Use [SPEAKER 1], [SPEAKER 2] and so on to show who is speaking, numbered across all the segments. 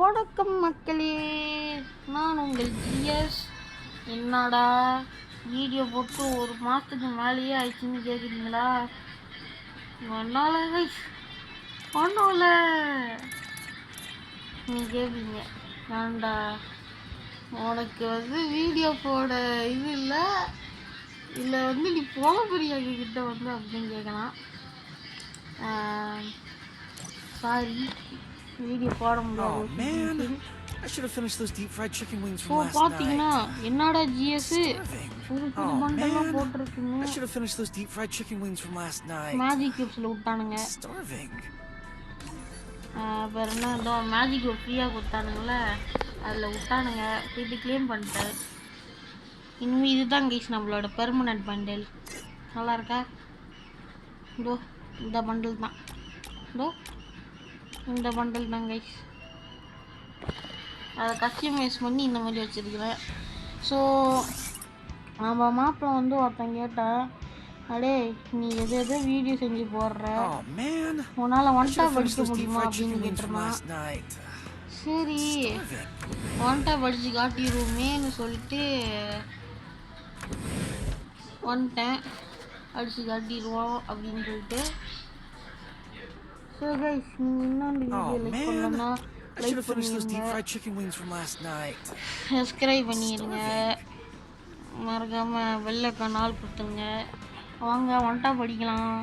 [SPEAKER 1] வணக்கம் மக்களே, நான் உங்கள் ஜிஎஸ். என்னடா வீடியோ போட்டு ஒரு மாதத்துக்கு மேலேயே ஆயிடுச்சுன்னு கேட்குறீங்களா? ஒன்றால் ஒன்றும் நீ கேட்பீங்க, ஏன்டா உனக்கு வீடியோ போட இது இல்லை நீ போக பிரியாங்க கிட்ட அப்படின்னு கேட்கலாம். சாரி, வீடியோ போட முடியாது. பாத்தீங்கன்னா என்னடா ஜிஎஸ் புது பண்டெல்லாம் போட்டிருக்குங்க. மேஜிக் கியூப்ஸ்ல விட்டானுங்க. அப்புறம் என்ன, இதோ மேஜிக் கியூப் ஃப்ரீயா கொடுத்தானுங்கள, அதில் விட்டானுங்க. போயிட்டு கிளைம் பண்ணிட்டேன். இனிமேல் இதுதான் கைஸ் நம்மளோட பெர்மனன்ட் பண்டில். நல்லா இருக்கா? இதோ இந்த பண்டில் தான், இதோ இந்த பண்டில் தான் கைஸ். அதை கஸ்டமைஸ் பண்ணி இந்த மாதிரி வச்சுருக்கிறேன். ஸோ நம்ம மாப்பிள்ளை ஒருத்தன் கேட்டான், அடே நீ எது வீடியோ செஞ்சு போடுற, உன்னால் ஒன் டாப் அடிக்க முடியுமா அப்படின்னு கேட்டிருந்தான். சரி ஒன் டாப் அடித்து காட்டிடுவோமேன்னு சொல்லிட்டு வந்துட்டேன். அடித்து காட்டிடுவோம் அப்படின்னு சொல்லிட்டு. ஸோ கைஸ், நீங்கள் இன்னொன்று வீடியோ லைக் பண்ணணும்னா லைக் பண்ணிடுங்க, சப்ஸ்கிரைப் பண்ணிடுங்க, மறக்காமல் வெள்ளைக்கான ஆள் கொடுத்துருங்க. வாங்க ஒன் டாப் அடிக்கலாம்.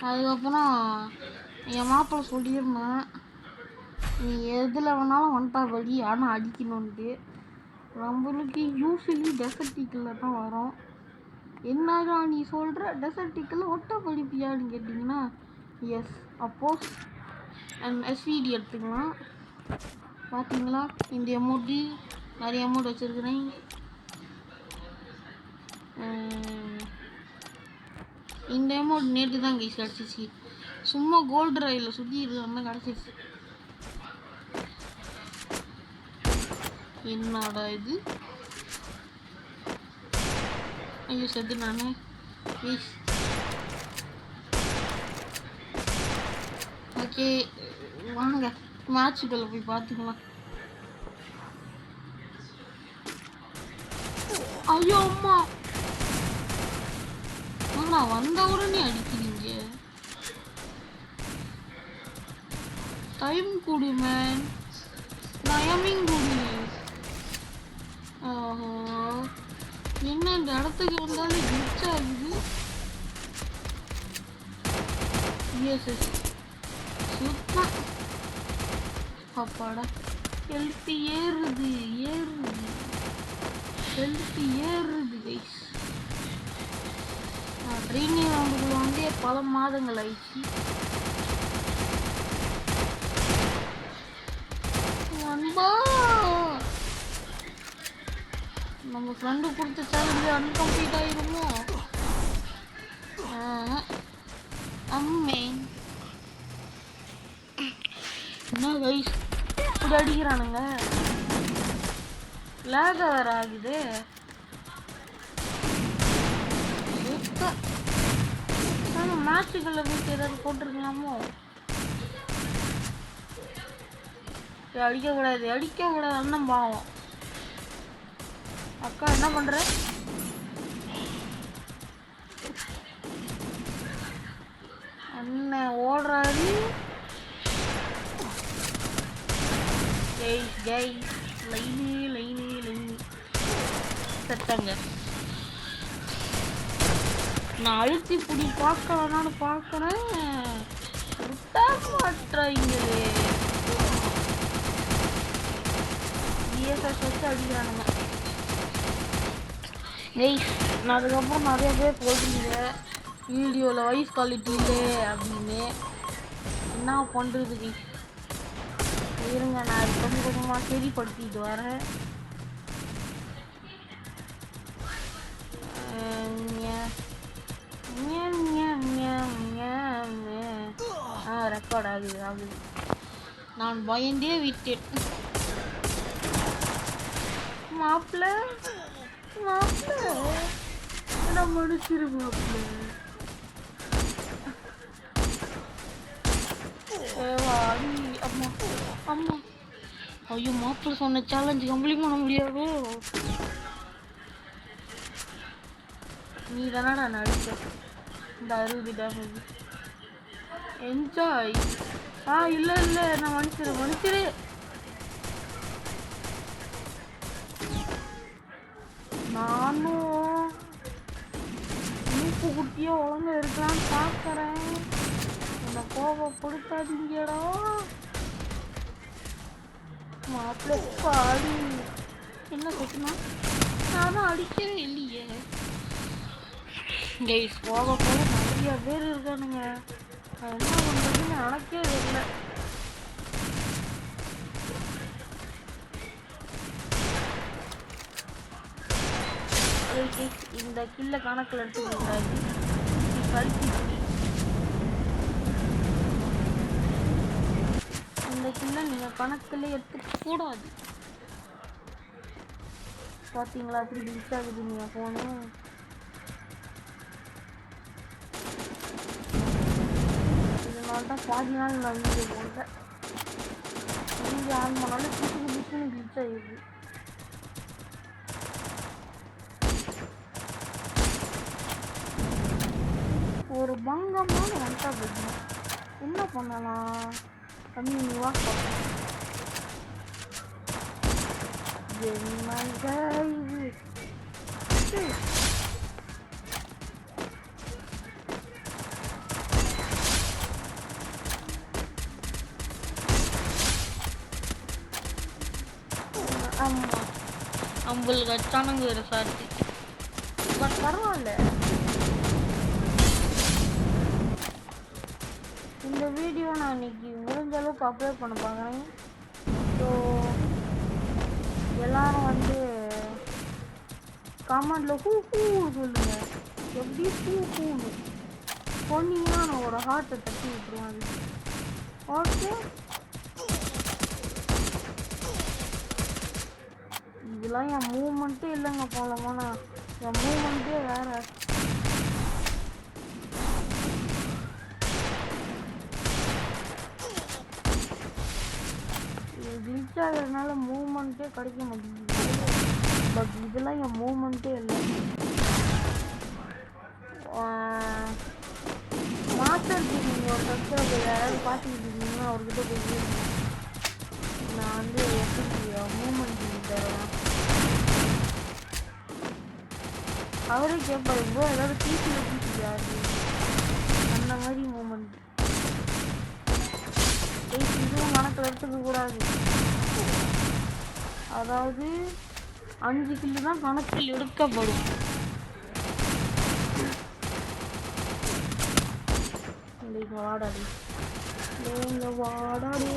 [SPEAKER 1] அதுக்கப்புறம் என் மாப்பிள்ளை சொல்லியிருந்தேன், நீ எதில் வேணாலும் ஒன் டாப் அடி, ஆனால் அடிக்கணுன்ட்டு. நம்மளுக்கு யூஸ்வலி டெசர்டிக்கில் தான் வரும். என்னடா நீ சொல்கிற, டெசர்டிக்கில் ஒன் டாப் அடிப்பியான்னு கேட்டிங்கன்னா, எஸ் அப்போஸ் அண்ட் எஸ்விடி எடுத்துக்கலாம். பார்த்தீங்களா, இந்த எமௌண்ட்டு நிறைய அமௌண்ட் வச்சுருக்கிறேன். இந்த அமௌண்ட் நேற்று தான் கைஸ் கிடச்சிச்சு. சும்மா கோல்டு ராயில் சுற்றி இருக்கிற கிடச்சிச்சு. என்னடா இது, ஐயோ செத்து நான். ஓகே வாங்க மேட்சுக்குள்ள போய் பார்த்துக்கலாம். ஐயோ அம்மா, நான் வந்த உடனே அடிக்கிறீங்க. டைம் கொடு மேன், டைமிங் கொடு. ஓஹோ, என்ன இந்த இடத்துக்கு வந்தாலும் கிளிச் ஆகுது. எஸ் சுத்தம் அப்பாடா, ஹெல்த் ஏறுது ஹெல்த் ஏறுது கைஸ். நான் ட்ரைனிங் ரவுண்டுக்குள்ள பல மாதங்கள் ஆயிடுச்சு. நண்பா, நம்ம ஃப்ரெண்டு கொடுத்த சேலஞ்சு அன்கம்ப்ளீட் ஆயிருமோ? அம்மே என்ன கைஸ் இப்படி அடிக்கிறானுங்க, லேக வேற ஆகுது. மேட்சுக்குள்ள போயிட்டு ஏதாவது போட்டிருக்கலாமோ? அடிக்கக்கூடாது அண்ணன் பாவம். அக்கா என்ன பண்ற? அண்ணன் ஓடுறாரு. லைனு செத்தாங்க. நான் அழுத்தி புடி பார்க்கலான்னு பார்க்குறேன், விட்டா மாட்டாங்களே. வச்சு அடிக்கிறானுங்க. நான் அதுக்கப்புறம் நிறைய பேர் போடுறீங்க வீடியோவில் வாய்ஸ் குவாலிட்டி இல்லை அப்படின்னு. என்ன பண்ணுறது இருங்க, நான் கொஞ்சம் கொஞ்சமாக சரிப்படுத்திட்டு வரேன். ரெக்கார்ட் ஆகுது. நான் பயந்தே விட்டேன். மாப்பிள்ள மாப்பிள்ள என்ன மனுஷரு மாப்பிள்ள. வாடி அம்மா அம்மா. ஐயோ மாப்பிள்ள சொன்ன சேலஞ்சு கம்ப்ளீட் பண்ண முடியாது. நீ தானடா நடிச்ச இந்த 60 டேமேஜ். என்ஜாய். இல்லை இல்லை நான் மன்னிச்சிரு. நானும் மூப்பு குட்டியா ஒழுங்கா இருக்கலான்னு பார்க்குறேன். என்னை கோபப்படுத்தாதீங்கடா மாப்பிள்ளை. பாடி என்ன சொன்னா நான் தான் அடிக்கவே இல்லையே. கைஸ் போக போக நிறைய பேர் இருக்கானுங்க. நான் என்ன பண்ணுறதுன்னு எனக்கே தெரியல. இந்த கில்ல கணக்கில் எடுத்துக்கூடாது. இந்த கில்ல நீங்கள் கணக்கில் எடுத்துக்க கூடாது. பார்த்தீங்களா அப்படி ரீச் ஆகுது நீங்கள் ஃபோனு. இதனால தான் பாதி நாள் நான் வீடியோ போடுறேன். வீடியோ ஆன் பண்ணாலும் புதுசுன்னு ரீச் ஆகிடுது. ஒரு பங்கமான வந்துட்டா போயிடணும். என்ன பண்ணலாம் கம்மிவா ஆமா நம்மளுக்கு அச்சானங்க ஒரு சாட்சி. பட் பரவாயில்ல. இந்த வீடியோ நான் இன்னைக்கு முடிஞ்ச அளவுக்கு அப்லோட் பண்ண பார்க்குறேன். ஸோ எல்லாரும் வந்து கமெண்டில் ஹூ சொல்லுங்க. எப்படி ஹூன்னு சொன்னீங்கன்னா நான் ஒரு ஹார்ட்டை தட்டி விட்டுருவேன். அது ஓகே. இதெல்லாம் என் மூமெண்ட்டே இல்லைங்க. போலமானா என் மூமெண்ட்டே வேறு. கிளிச் ஆகிறதுனால மூமெண்ட்டே கிடைக்க மாட்டேங்குது. பட் இதெல்லாம் என் மூமெண்ட்டே இல்லை. மாஸ்டர் நீங்கள் ஒரு சப்ஸ்கிரைபர் யாராவது பார்த்துக்கிட்டு இருக்கீங்கன்னா அவர்கிட்ட போய் நான் வந்து எப்படி மூமெண்ட் தரேன். அவரே கேட்பாரு ப்ரோ ஏதாவது டிசியில் யாரு அந்த மாதிரி மூமெண்ட். இதுவும் கணக்கில் எடுத்துக்க கூடாது. அதாவது 5 கில்லு தான் கணக்கில் எடுக்கப்படும். வாடாடி வாடாடி.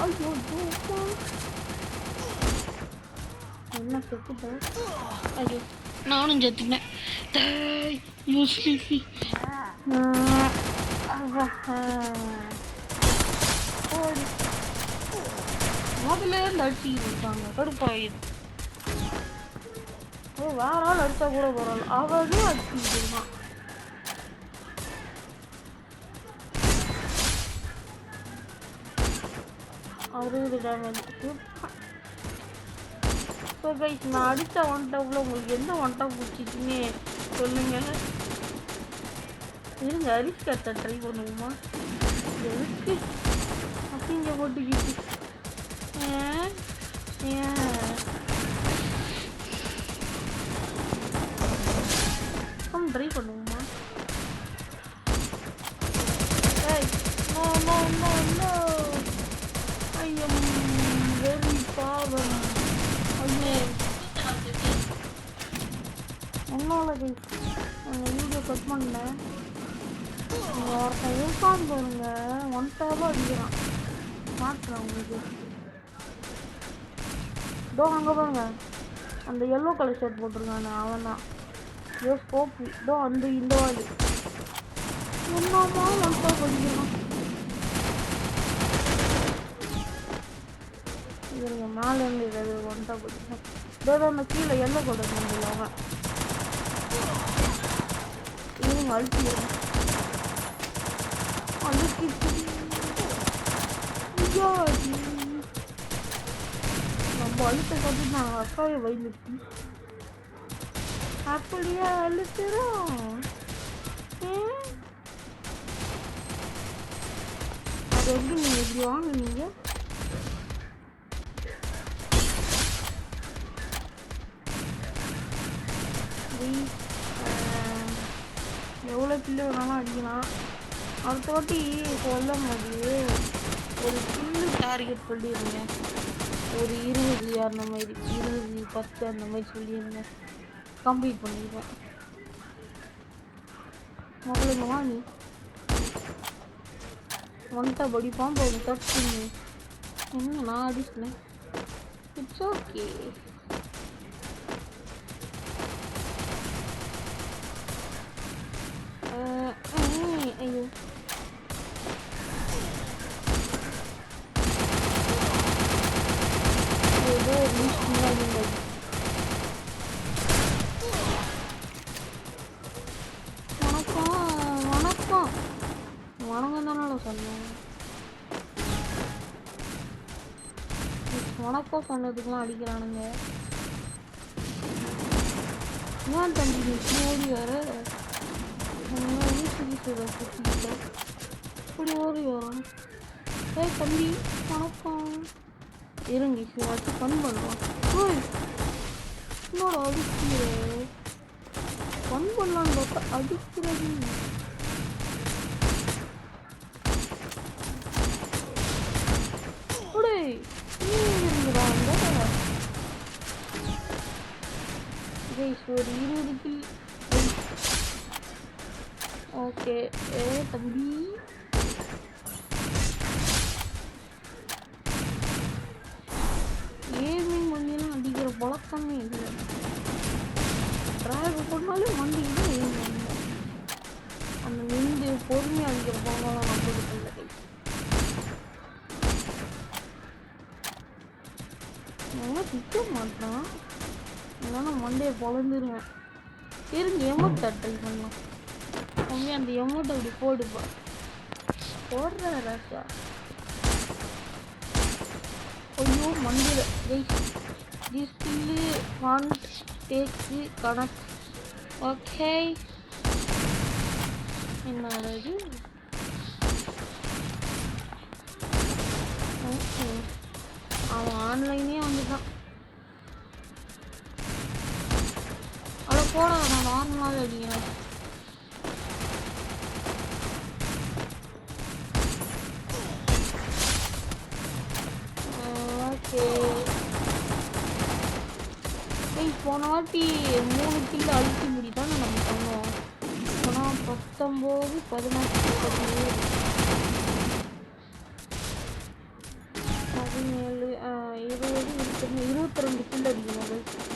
[SPEAKER 1] ஐயோ என்ன செத்துட்டேன். ஐயோ நானும் செத்துட்டேன். முதல்ல இருந்து அடிச்சுக்கிட்டு இருக்காங்க. கடுப்பாயிடும். வேற ஆள் அடிச்சா கூட பரவாயில்ல. அவரும் அடிச்சுக்கிட்டு இருக்கான். அவரு டேமேஜ். ஸோ கைஸ் நான் அடித்த ஒன் டாப்பில் உங்களுக்கு எந்த ஒன் டாப் பிடிச்சிச்சுன்னு சொல்லுங்க. இருங்க அரிசி கட்ட ட்ரை பண்ணுவோமா. எதுக்கு அசிங்க போட்டுக்கிட்டு ட்ரை பண்ணுவோமா. No, no, no, no. I am very பாவம். ஐயே ஒன்றும் இல்லை கைஸ். வீடியோ கட் பண்ணேன். ஒருத்தன் இருக்கான்னு பாருங்க. 1 டாப் அடிக்கிறான். மாட்டுறேன் உங்களுக்கு. இதோ அங்கே பாருங்க அந்த எல்லோ கலர் ஷர்ட் போட்டிருக்கானே அவன் தான். இதோ ஸ்கோப்பு. இதோ அந்த இந்த வாலி என்னமா 1 டாப் அடிக்கிறான். இவங்க மேலேருந்து ஏதாவது வந்துட்டா போயிடுச்சு. ஏதோ அந்த கீழே எண்ணெய் கொண்டு வந்து அவன் இவங்க அழுத்திடுங்க நம்ம அழுத்த பார்த்து நான் அக்காவே வயலுக்கு அப்படியே அழுத்துறோம். அது எப்படி நீங்கள் இப்படி வாங்குனீங்க? எவ்வளோ கில்லு வேணாலும் அடிக்கலாம். அடுத்த வாட்டி சொல்லும் போது ஒரு கில்லு டார்கெட் சொல்லிடுங்க. ஒரு 20 அந்த மாதிரி 20 10 அந்த மாதிரி சொல்லிடுங்க. கம்ப்ளீட் பண்ணிடுவேன். முதல்ல வா நீ வந்துட்டா படிப்பான் போதும் தட்டுங்க. என்ன நான் அடிச்சுனேன். It's okay. ஐயோ ஏதோ முன்னாடி வணக்கம் வணக்கம் வணக்கம் தானே சொன்னேன். வணக்கம் சொன்னதுக்கெல்லாம் அடிக்கிறானுங்க. ஏன் தம்பி இப்படி ஓடி வர இப்படி ஓடி வரும். ஏய் தம்பி வணக்கம் இருங்க வச்சு ஃபன் பண்ணுவான். ஓய் என்னோட அடிக்கிற ஃபன் பண்ணலான்னு பார்த்தா அடிக்கிறது. இருந்துடா அந்த ஒரு 20 கில். ஓகே தம்பி ஏமிங் மண்டியெல்லாம் அடிக்கிற பழக்கமே இல்லை. டிராக் போட்டாலே மண்டிக்கிட்டு ஏம் பண்ண அந்த நின்று பொறுமையாக அடிக்கிற பழக்கம் நம்மளுக்கு இல்லை. நல்லா திட்ட மாட்டான். இல்லைன்னா மண்டையை பொழந்துருவேன். இருங்க எமௌண்ட் ட்ரை பண்ணலாம். உண்மையாக அந்த எமௌண்ட் அப்படி போடுப்பா. போடுற ராசா. ஐயோ மண்டியில் ஸ்கில்லு வாண்ட் டேக்கு கணக்கு. ஓகே என்னது ஓகே அவன் ஆன்லைனே வந்துட்டான். அதை போட நான் நார்மலாகவே அடிக்கிறேன். ஓகே போன வாட்டி 3 கிலோ அழுத்தி முடி தானே நம்ம பண்ணோம். ஆனால் 19 18 17 20 22 கிலோ அடிக்கணும்.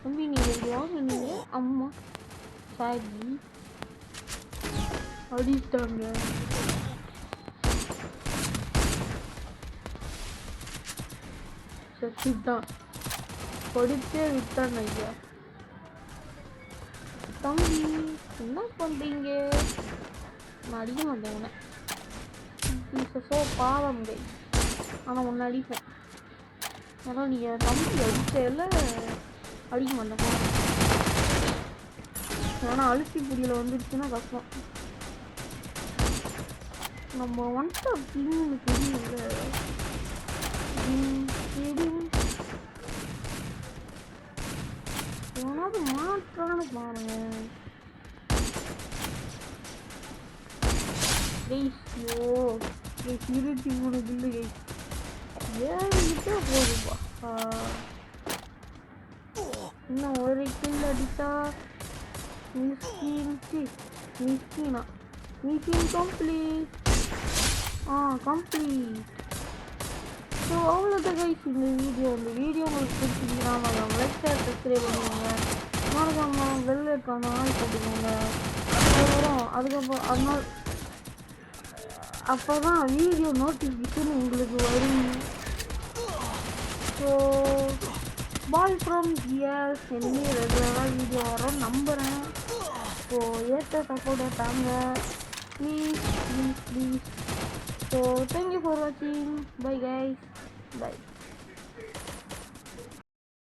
[SPEAKER 1] தம்பி நீங்கள் எப்படி வாங்கினீங்க? அம்மா சாரி அடித்தாங்க. சத்திதான் படித்தே விட்டான் ஐயா. தம்பி என்ன பண்ணுறீங்க? நான் அடிக்க மாட்டேன். ஸோ பாவம் கை. ஆனால் ஒன்று அடிப்பேன். ஏன்னா நீங்கள் தம்பி அடிச்சதில் அடிக்க மாட்டேன். ஏன்னா அரிசி புடியில் வந்துடுச்சுன்னா கஷ்டம். நம்ம வந்துட்டு அப்படின்னு தெரியல. எவனாவது மாற்றான்னு பாருங்க. 23 கில்லு கைஸ். 7 கிட்ட போகுதுப்பா. இன்னும் ஒரு கில் அடித்தா மிஸ்கினா மிஷின் கம்ப்ளீட். கம்ப்ளீட். ஸோ அவ்வளோதான் கைஸ் இந்த வீடியோ. உங்களுக்கு பிடிச்சிருந்தீங்கன்னா லைக் சப்ஸ்கிரைப் பண்ணுவாங்க. மறக்காம பெல் ஐக்கான ஆன் போட்டுக்கோங்க. வரும். அதுக்கப்புறம் அதனால் அப்போ தான் வீடியோ நோட்டிஃபிகேஷன் உங்களுக்கு வரும். ஸோ பாய் ஃப்ரம் ஹியர் சென்னி ரெகுலராக வீடியோ வரும் நம்புகிறேன். ஸோ ஏற்ற சப்போர்ட்டை தாங்க please please please. So thank you for வாட்சிங். Bye guys. பை.